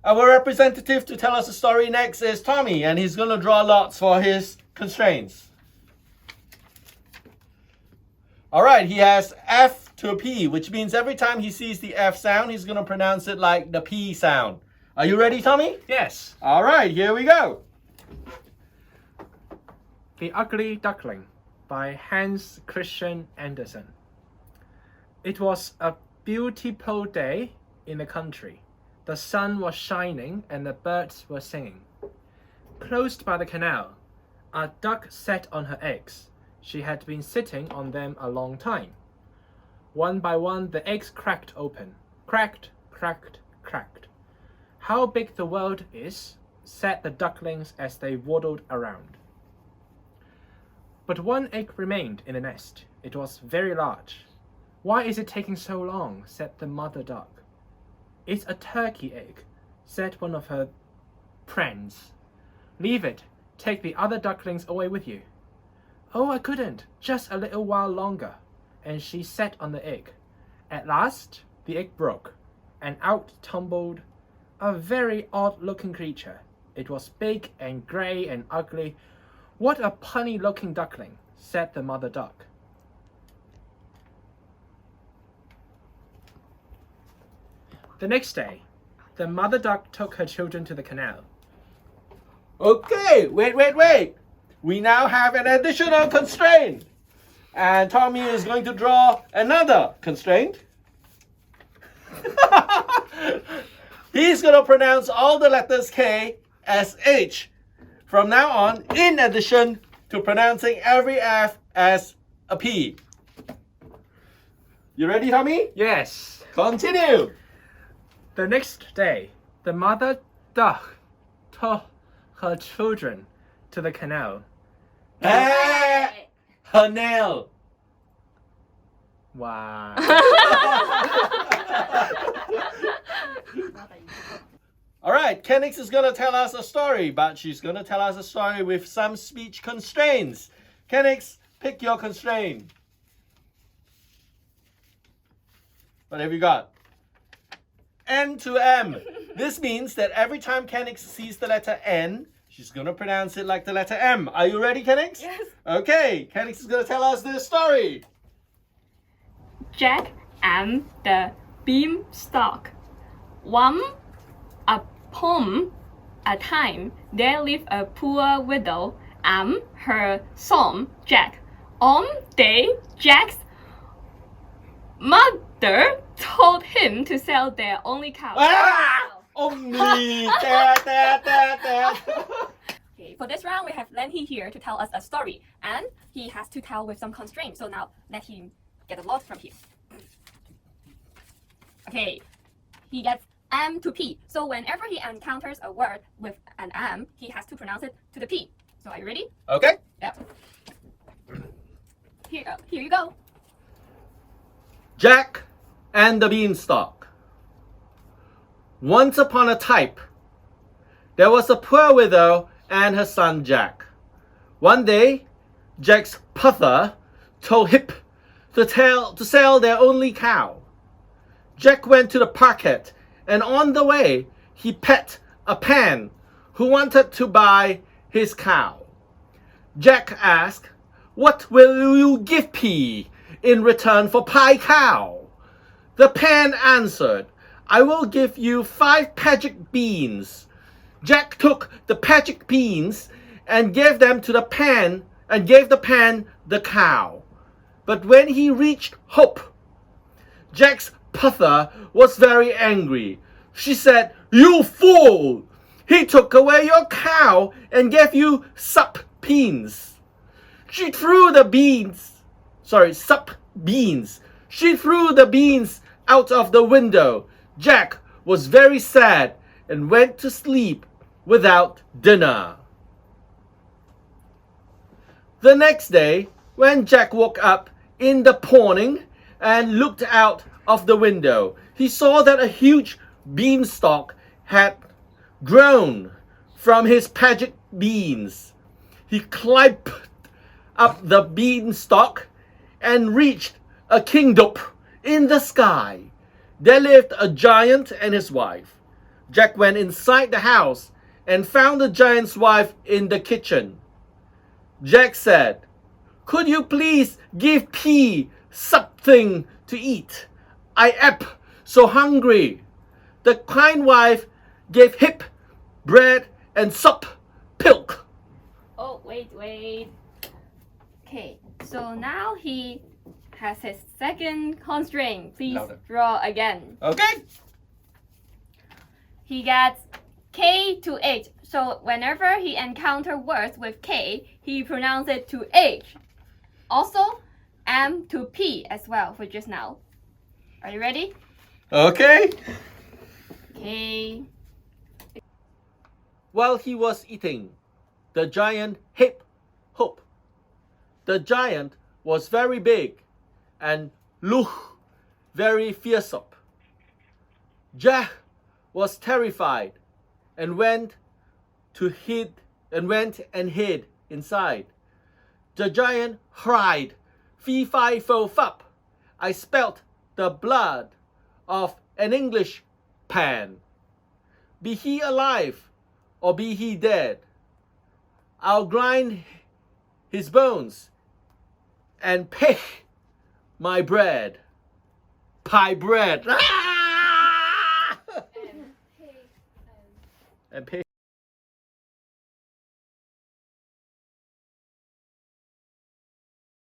Our representative to tell us the story next is Tommy, and he's going to draw lots for his constraints. All right, he has F to a P, which means every time he sees the F sound, he's going to pronounce it like the P sound. Are you ready, Tommy? Yes. All right, here we go. The Ugly Duckling by Hans Christian Andersen. It was a beautiful day in the country. The sun was shining and the birds were singing. Close by the canal, a duck sat on her eggs. She had been sitting on them a long time. One by one, the eggs cracked open. Cracked, cracked, cracked. How big the world is, said the ducklings as they waddled around. But one egg remained in the nest. It was very large. Why is it taking so long? Said the mother duck. It's a turkey egg, said one of her friends. Leave it. Take the other ducklings away with you. Oh, I couldn't. Just a little while longer. And she sat on the egg. At last, the egg broke, and out tumbled a very odd-looking creature. It was big and grey and ugly. What a punny-looking duckling, said the mother duck. The next day, the mother duck took her children to the canal. Okay, wait. We now have an additional constraint. And Tommy is going to draw another constraint. He's going to pronounce all the letters K as H from now on, in addition to pronouncing every F as a P. You ready, Tommy? Yes. Continue. The next day, the mother duck took her children to the canal. Hey! Her nail. Wow. All right, Kennix is going to tell us a story, but she's going to tell us a story with some speech constraints. Kennix, pick your constraint. What have you got? N to M. This means that every time Kennix sees the letter N, she's going to pronounce it like the letter M. Are you ready, Kennix? Yes. Okay, Kennix is going to tell us this story. Jack and the Beanstalk. Upon a time, there lived a poor widow and her son Jack. On day, Jack's mother told him to sell their only cow. Ah! Only. Okay, for this round, we have Lian-Hee here to tell us a story, and he has to tell with some constraints. So now let him get a lot from here. Okay, he gets M to P. So whenever he encounters a word with an M, he has to pronounce it to the P. So are you ready? Okay. Yep. Here you go. Jack and the Beanstalk. Once upon a time, there was a poor widow and her son Jack. One day, Jack's mother told him to sell their only cow. Jack went to the market, and on the way, he met a man who wanted to buy his cow. Jack asked, "What will you give me in return for my cow?" The man answered, "I will give you 5 P.I.G.L.E.T beans." Jack took the P.I.G.L.E.T beans and gave them to the man and gave the man the cow. But when he reached home, Jack's mother was very angry. She said, "You fool! He took away your cow and gave you sup beans." She threw the sup beans. She threw the beans out of the window. Jack was very sad and went to sleep without dinner. The next day, when Jack woke up in the morning and looked out of the window, he saw that a huge beanstalk had grown from his P.I.G.L.E.T beans. He climbed up the beanstalk and reached a kingdom in the sky. There lived a giant and his wife. Jack went inside the house and found the giant's wife in the kitchen. Jack said, "Could you please give P something to eat? I am so hungry." The kind wife gave hip bread and sup pilk. Oh, wait. Okay, so now he has his second constraint. Please Louder. draw again. Okay. He gets K to H. So whenever he encounters words with K, he pronounces it to H. Also, M to P as well for just now. Are you ready? Okay. K. While he was eating, the giant hip hope. The giant was very big and looked very fearsome. Jack was terrified and went and hid inside. The giant cried, "Fee fi fo fup! I spelt the blood of an English pan. Be he alive or be he dead, I'll grind his bones and pick my bread." Pie bread. And pig.